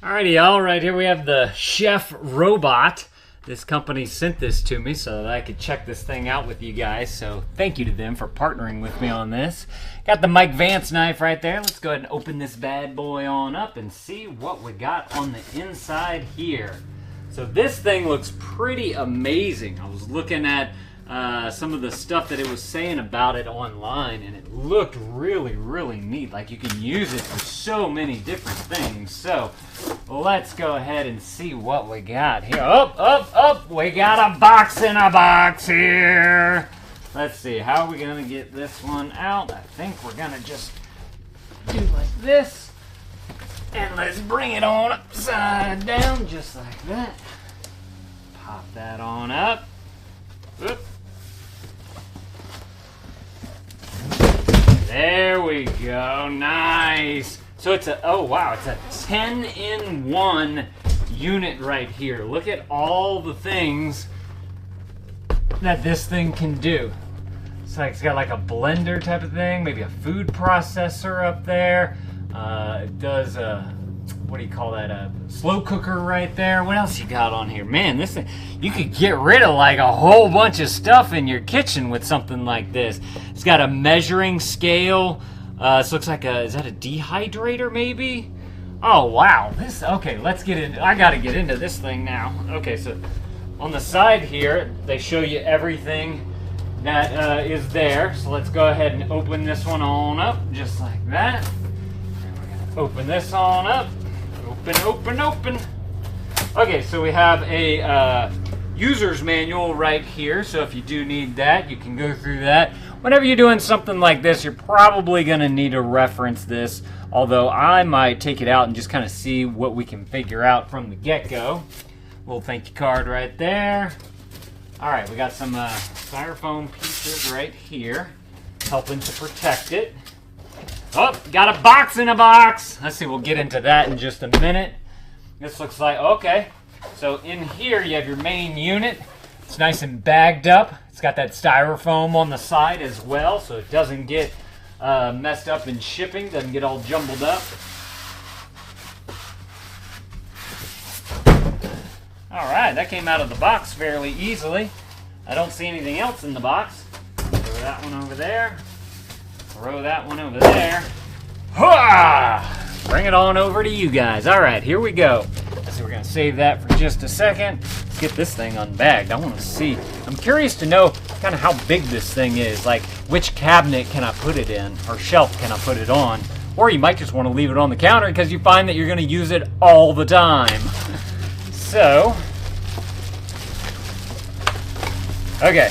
Alrighty, y'all. Right here we have the Chef Robot. This company sent this to me so that I could check this thing out with you guys. So thank you to them for partnering with me on this. Got the Mike Vance knife right there. Let's go ahead and open this bad boy on up and see what we got on the inside here. So this thing looks pretty amazing. I was looking at some of the stuff that it was saying about it online, and it looked really, really neat. Like, you can use it for so many different things. So let's go ahead and see what we got here. We got a box in a box here. Let's see, how are we gonna get this one out? I think we're gonna just do like this, and let's bring it on upside down just like that. Pop that on up. Oop. There we go, nice. So it's a, oh wow, it's a 10-in-1 unit right here. Look at all the things that this thing can do. It's like it's got like a blender type of thing, maybe a food processor up there. It does what do you call that? A slow cooker right there. What else you got on here? Man, this thing, you could get rid of like a whole bunch of stuff in your kitchen with something like this. It's got a measuring scale. This looks like a, is that a dehydrator maybe? Oh wow, this, okay, let's get in. I gotta get into this thing now. Okay, so on the side here, they show you everything that is there. So let's go ahead and open this one on up, just like that. And we're gonna open this on up. Open. Okay, so we have a user's manual right here. So if you do need that, you can go through that. Whenever you're doing something like this, you're probably gonna need to reference this. Although I might take it out and just kind of see what we can figure out from the get-go. Little thank you card right there. All right, we got some styrofoam pieces right here, helping to protect it. Oh, got a box in a box. Let's see, we'll get into that in just a minute. This looks like, okay. So in here you have your main unit. It's nice and bagged up. It's got that styrofoam on the side as well, so it doesn't get messed up in shipping, doesn't get all jumbled up. All right, that came out of the box fairly easily. I don't see anything else in the box. Throw that one over there. Throw that one over there. Hooah! Bring it on over to you guys. All right, here we go. So we're gonna save that for just a second. Let's get this thing unbagged. I want to see. I'm curious to know kind of how big this thing is. Like, which cabinet can I put it in, or shelf can I put it on? Or you might just want to leave it on the counter because you find that you're gonna use it all the time. So, okay.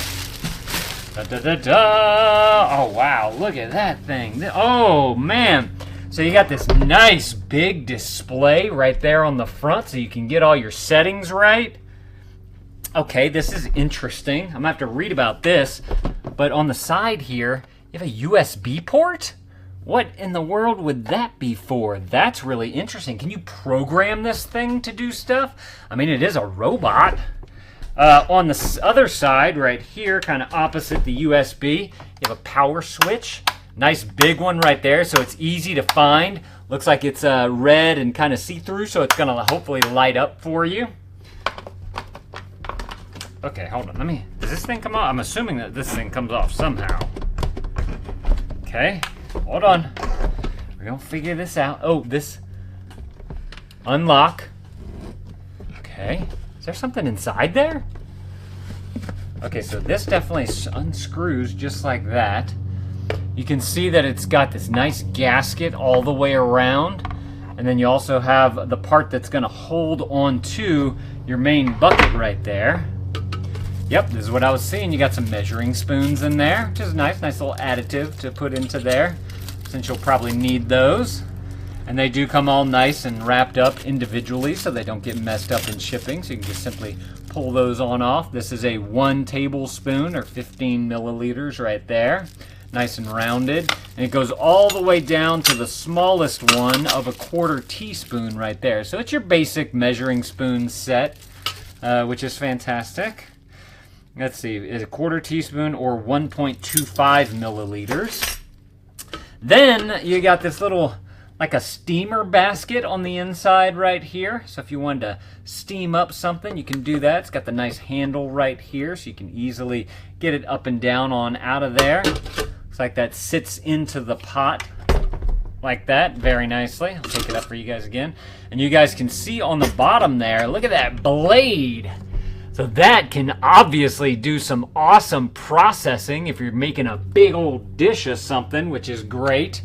Oh wow, look at that thing. Oh man. So you got this nice big display right there on the front so you can get all your settings right. Okay, this is interesting. I'm gonna have to read about this. But on the side here, you have a USB port? What in the world would that be for? That's really interesting. Can you program this thing to do stuff? I mean, it is a robot. On the other side, right here, kind of opposite the USB, you have a power switch. Nice big one right there, so it's easy to find. Looks like it's red and kind of see-through, so it's gonna hopefully light up for you. Okay, hold on, does this thing come off? I'm assuming that this thing comes off somehow. Okay, hold on. We're gonna figure this out. Oh, this unlock. Okay. Is there something inside there? Okay, so this definitely unscrews just like that. You can see that it's got this nice gasket all the way around. And then you also have the part that's gonna hold on to your main bucket right there. Yep, this is what I was seeing. You got some measuring spoons in there, which is nice little additive to put into there, since you'll probably need those. And they do come all nice and wrapped up individually so they don't get messed up in shipping. So you can just simply pull those on off. This is a 1 tablespoon or 15 milliliters right there. Nice and rounded. And it goes all the way down to the smallest one of a 1/4 teaspoon right there. So it's your basic measuring spoon set, which is fantastic. Let's see, is a 1/4 teaspoon or 1.25 milliliters. Then you got this little like a steamer basket on the inside right here. So if you wanted to steam up something, you can do that. It's got the nice handle right here, so you can easily get it up and down on out of there. Looks like that sits into the pot like that very nicely. I'll take it up for you guys again. And you guys can see on the bottom there, look at that blade. So that can obviously do some awesome processing if you're making a big old dish of something, which is great.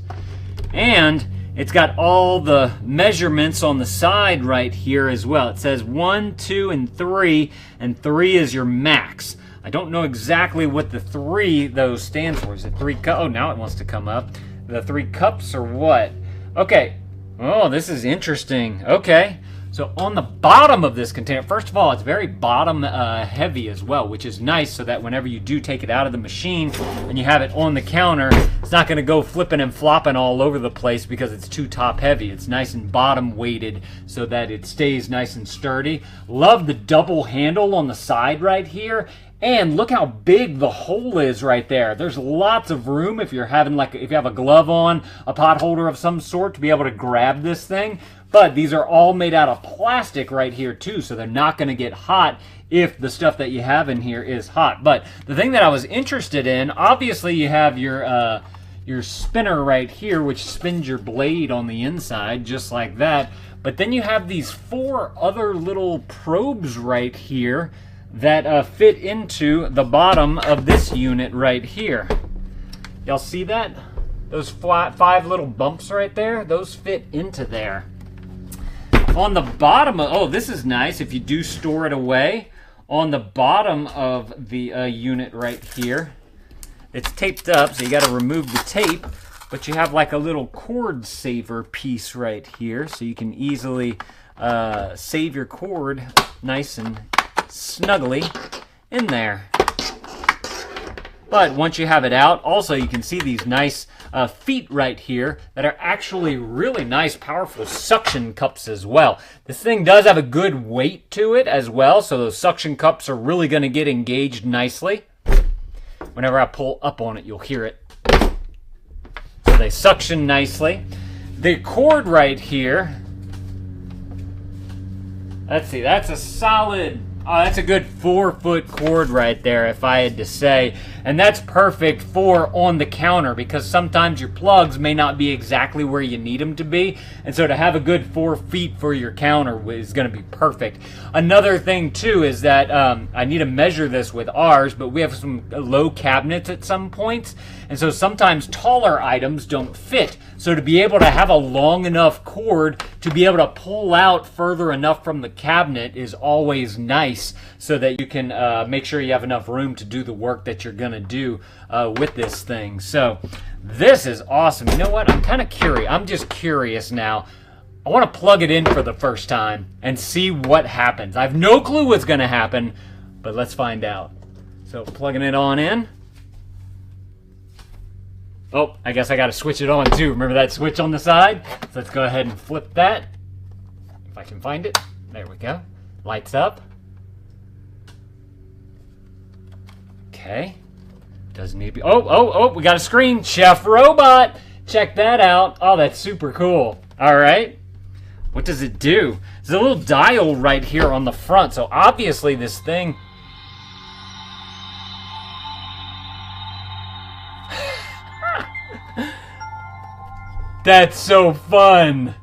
And it's got all the measurements on the side right here as well. It says 1, 2, and 3, and 3 is your max. I don't know exactly what the 3 those stands for. Is it 3 cups? Oh, now it wants to come up. The 3 cups or what? Okay. Oh, this is interesting. Okay. So on the bottom of this container, first of all, it's very bottom heavy as well, which is nice so that whenever you do take it out of the machine and you have it on the counter, it's not going to go flipping and flopping all over the place because it's too top heavy. It's nice and bottom weighted so that it stays nice and sturdy. Love the double handle on the side right here. And look how big the hole is right there. There's lots of room if you're having if you have a glove on, a pot holder of some sort, to be able to grab this thing. But these are all made out of plastic right here too, so they're not going to get hot if the stuff that you have in here is hot. But the thing that I was interested in, obviously you have your spinner right here, which spins your blade on the inside, just like that. But then you have these 4 other little probes right here that fit into the bottom of this unit right here. Y'all see that? Those 5 little bumps right there, those fit into there. On the bottom of, oh, this is nice if you do store it away. On the bottom of the unit right here, it's taped up, so you got to remove the tape, but you have like a little cord saver piece right here, so you can easily save your cord nice and snugly in there. But once you have it out, also you can see these nice feet right here that are actually really nice, powerful suction cups as well. This thing does have a good weight to it as well, so those suction cups are really going to get engaged nicely. Whenever I pull up on it, you'll hear it. So they suction nicely. The cord right here, let's see, that's a solid, oh, that's a good 4-foot cord right there, if I had to say. And that's perfect for on the counter, because sometimes your plugs may not be exactly where you need them to be. And so to have a good 4 feet for your counter is going to be perfect. Another thing too is that I need to measure this with ours, but we have some low cabinets at some points. And so sometimes taller items don't fit. So to be able to have a long enough cord to be able to pull out further enough from the cabinet is always nice, so that you can make sure you have enough room to do the work that you're going to do with this thing. So this is awesome. You know what? I'm kind of curious. I'm just curious now. I want to plug it in for the first time and see what happens. I have no clue what's going to happen, but let's find out. So plugging it on in. Oh, I guess I got to switch it on too. Remember that switch on the side? So let's go ahead and flip that. If I can find it. There we go. Lights up. Okay. Doesn't need to be. Oh, we got a screen. Chef Robot. Check that out. Oh, that's super cool. All right. What does it do? There's a little dial right here on the front. So obviously this thing. That's so fun.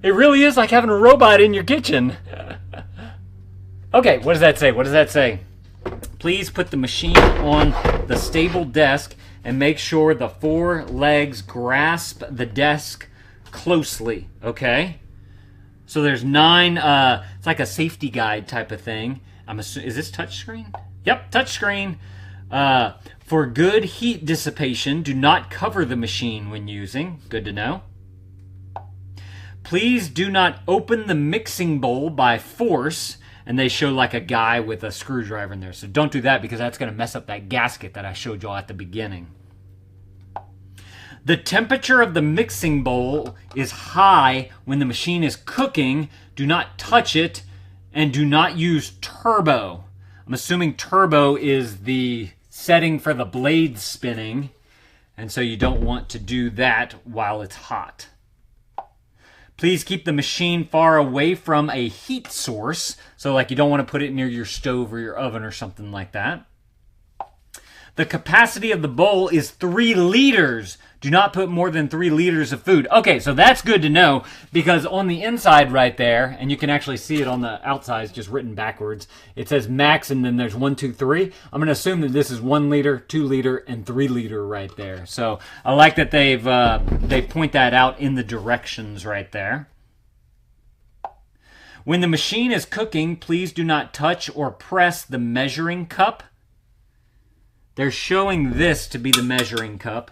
It really is like having a robot in your kitchen. Okay, what does that say? What does that say? Please put the machine on the stable desk and make sure the 4 legs grasp the desk closely, okay? So there's 9, it's like a safety guide type of thing. Is this touchscreen? Yep, touchscreen. For good heat dissipation, do not cover the machine when using. Good to know. Please do not open the mixing bowl by force. And they show like a guy with a screwdriver in there. So don't do that, because that's going to mess up that gasket that I showed y'all at the beginning. The temperature of the mixing bowl is high when the machine is cooking. Do not touch it, and do not use turbo. I'm assuming turbo is the setting for the blade spinning. And so you don't want to do that while it's hot. Please keep the machine far away from a heat source. So like you don't want to put it near your stove or your oven or something like that. The capacity of the bowl is 3 liters. Do not put more than 3 liters of food. Okay, so that's good to know because on the inside right there, and you can actually see it on the outside, it's just written backwards. It says max and then there's 1, 2, 3. I'm going to assume that this is 1 liter, 2 liter, and 3 liter right there. So I like that they point that out in the directions right there. When the machine is cooking, please do not touch or press the measuring cup. They're showing this to be the measuring cup.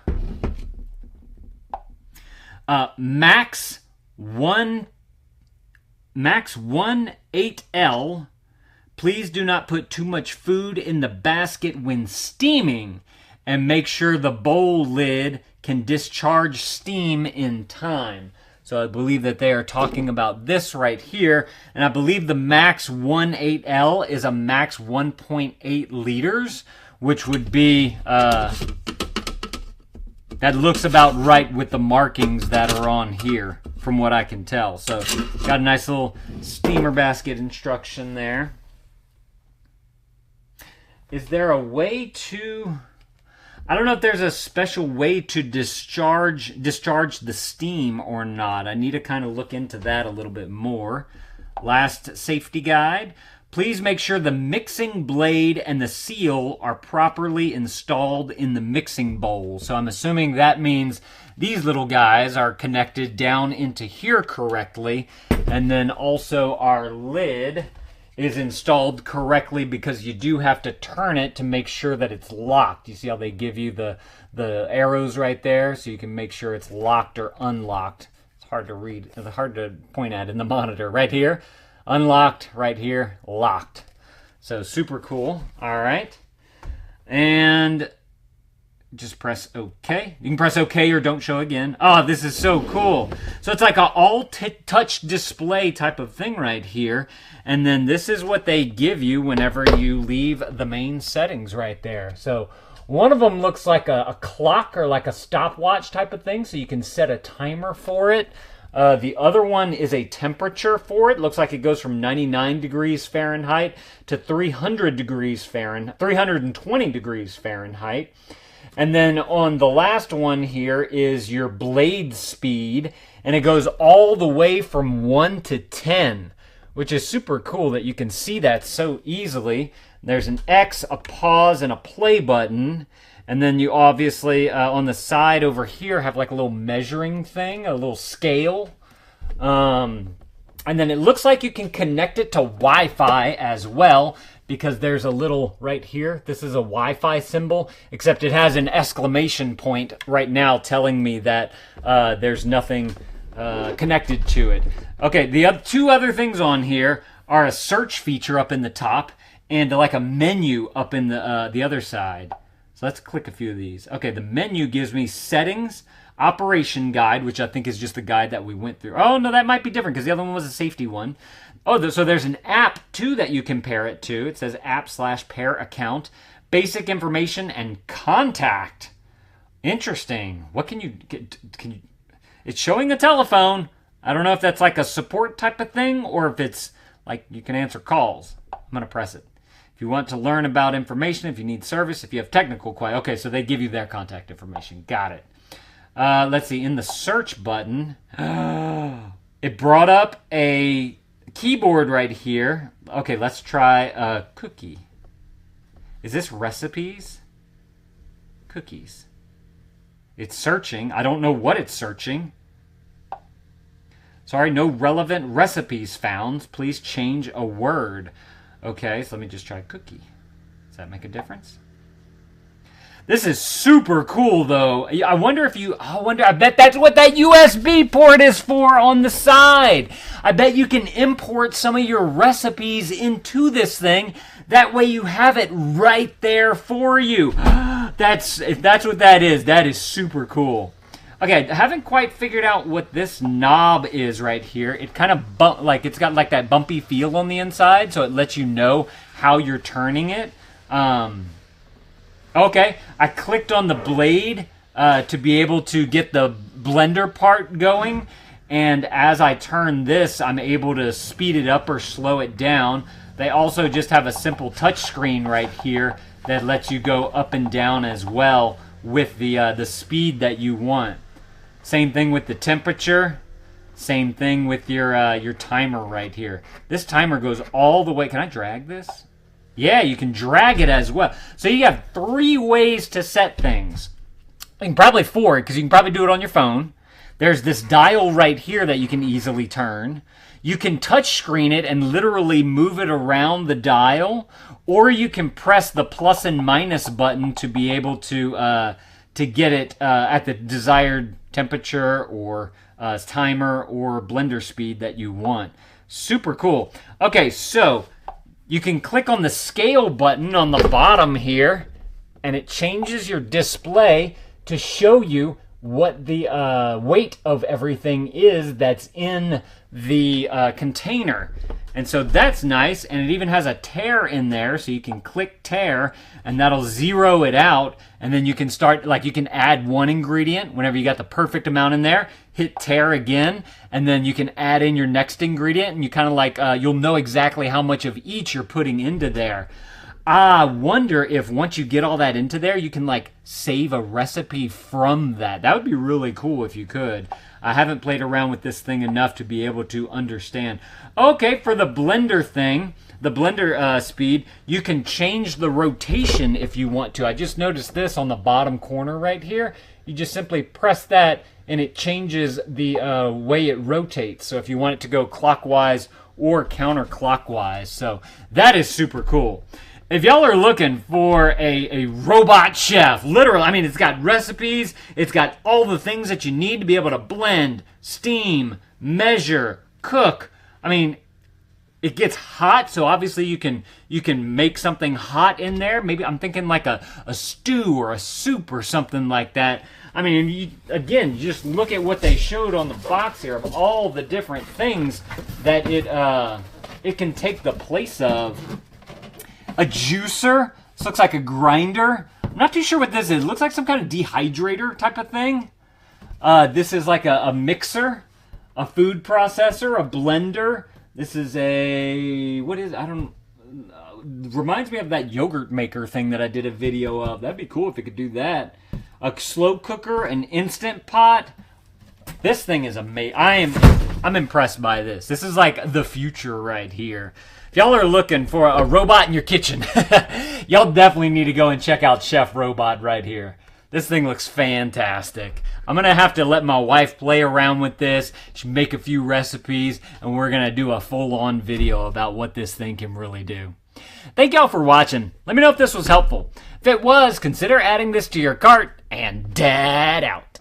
Max 1/8L. Please do not put too much food in the basket when steaming, and make sure the bowl lid can discharge steam in time. So I believe that they are talking about this right here, and I believe the max 1/8L is a max 1.8 liters, which would be, that looks about right with the markings that are on here, from what I can tell. So, got a nice little steamer basket instruction there. Is there a way to... I don't know if there's a special way to discharge the steam or not. I need to kind of look into that a little bit more. Last safety guide. Please make sure the mixing blade and the seal are properly installed in the mixing bowl. So I'm assuming that means these little guys are connected down into here correctly. And then also our lid is installed correctly because you do have to turn it to make sure that it's locked. You see how they give you the arrows right there so you can make sure it's locked or unlocked. It's hard to read, it's hard to point at in the monitor. Right here. Unlocked, right here, locked. So super cool. All right. And just press OK. You can press OK or don't show again. Oh, this is so cool. So it's like an all-touch display type of thing right here. And then this is what they give you whenever you leave the main settings right there. So one of them looks like a clock or like a stopwatch type of thing. So you can set a timer for it. The other one is a temperature for it. Looks like it goes from 99 degrees Fahrenheit to 300 degrees Fahrenheit, 320 degrees Fahrenheit. And then on the last one here is your blade speed, and it goes all the way from 1 to 10, which is super cool that you can see that so easily. There's an X, a pause, and a play button. And then you obviously, on the side over here, have like a little measuring thing, a little scale. And then it looks like you can connect it to Wi-Fi as well, because there's a little, right here, this is a Wi-Fi symbol, except it has an exclamation point right now telling me that there's nothing connected to it. Okay, the two other things on here are a search feature up in the top and like a menu up in the other side. So let's click a few of these. Okay, the menu gives me settings, operation guide, which I think is just the guide that we went through. Oh, no, that might be different because the other one was a safety one. Oh, so there's an app, too, that you can pair it to. It says app/pair account, basic information, and contact. Interesting. What can you get? It's showing a telephone. I don't know if that's like a support type of thing or if it's like you can answer calls. I'm going to press it. If you want to learn about information, if you need service, if you have technical questions. Okay, so they give you their contact information. Got it. Let's see. In the search button, it brought up a keyboard right here. Okay, let's try cookie. Is this recipes? Cookies. It's searching. I don't know what it's searching. Sorry, no relevant recipes found. Please change a word. Okay, so let me just try cookie. Does that make a difference? This is super cool, though. I wonder if you... I bet that's what that USB port is for on the side. I bet you can import some of your recipes into this thing. That way you have it right there for you. If that's what that is super cool. Okay, I haven't quite figured out what this knob is right here. It kind of it's got like that bumpy feel on the inside, so it lets you know how you're turning it. Okay, I clicked on the blade to be able to get the blender part going. And as I turn this, I'm able to speed it up or slow it down. They also just have a simple touch screen right here that lets you go up and down as well with the speed that you want. Same thing with the temperature. Same thing with your timer right here. This timer goes all the way. Can I drag this? Yeah, you can drag it as well. So you have 3 ways to set things. You can probably 4, because you can probably do it on your phone. There's this dial right here that you can easily turn. You can touch screen it and literally move it around the dial, or you can press the plus and minus button to be able to get it at the desired temperature or timer or blender speed that you want. Super cool. Okay, so you can click on the scale button on the bottom here, and it changes your display to show you what the weight of everything is that's in the container. And so that's nice, and it even has a tare in there, so you can click tare, and that'll zero it out, and then you can start, like, you can add 1 ingredient whenever you got the perfect amount in there, hit tare again, and then you can add in your next ingredient, and you kind of like, you'll know exactly how much of each you're putting into there. I wonder if once you get all that into there, you can like save a recipe from that. That would be really cool if you could. I haven't played around with this thing enough to be able to understand. Okay, for the blender thing, the blender speed, you can change the rotation if you want to. I just noticed this on the bottom corner right here. You just simply press that and it changes the way it rotates. So if you want it to go clockwise or counterclockwise. So that is super cool. If y'all are looking for a robot chef, literally, I mean, it's got recipes, it's got all the things that you need to be able to blend, steam, measure, cook. I mean, it gets hot, so obviously you can make something hot in there. Maybe I'm thinking like a stew or a soup or something like that. I mean, again, just look at what they showed on the box here of all the different things that it can take the place of. A juicer. This looks like a grinder. I'm not too sure what this is. It looks like some kind of dehydrator type of thing. This is like a mixer, a food processor, a blender. This is a, what is, I don't, reminds me of that yogurt maker thing that I did a video of. That'd be cool if it could do that. A slow cooker, an instant pot. This thing is amazing. I'm impressed by this. This is like the future right here. If y'all are looking for a robot in your kitchen, y'all definitely need to go and check out Chef Robot right here. This thing looks fantastic. I'm going to have to let my wife play around with this. She make a few recipes, and we're going to do a full-on video about what this thing can really do. Thank y'all for watching. Let me know if this was helpful. If it was, consider adding this to your cart, and Dad out.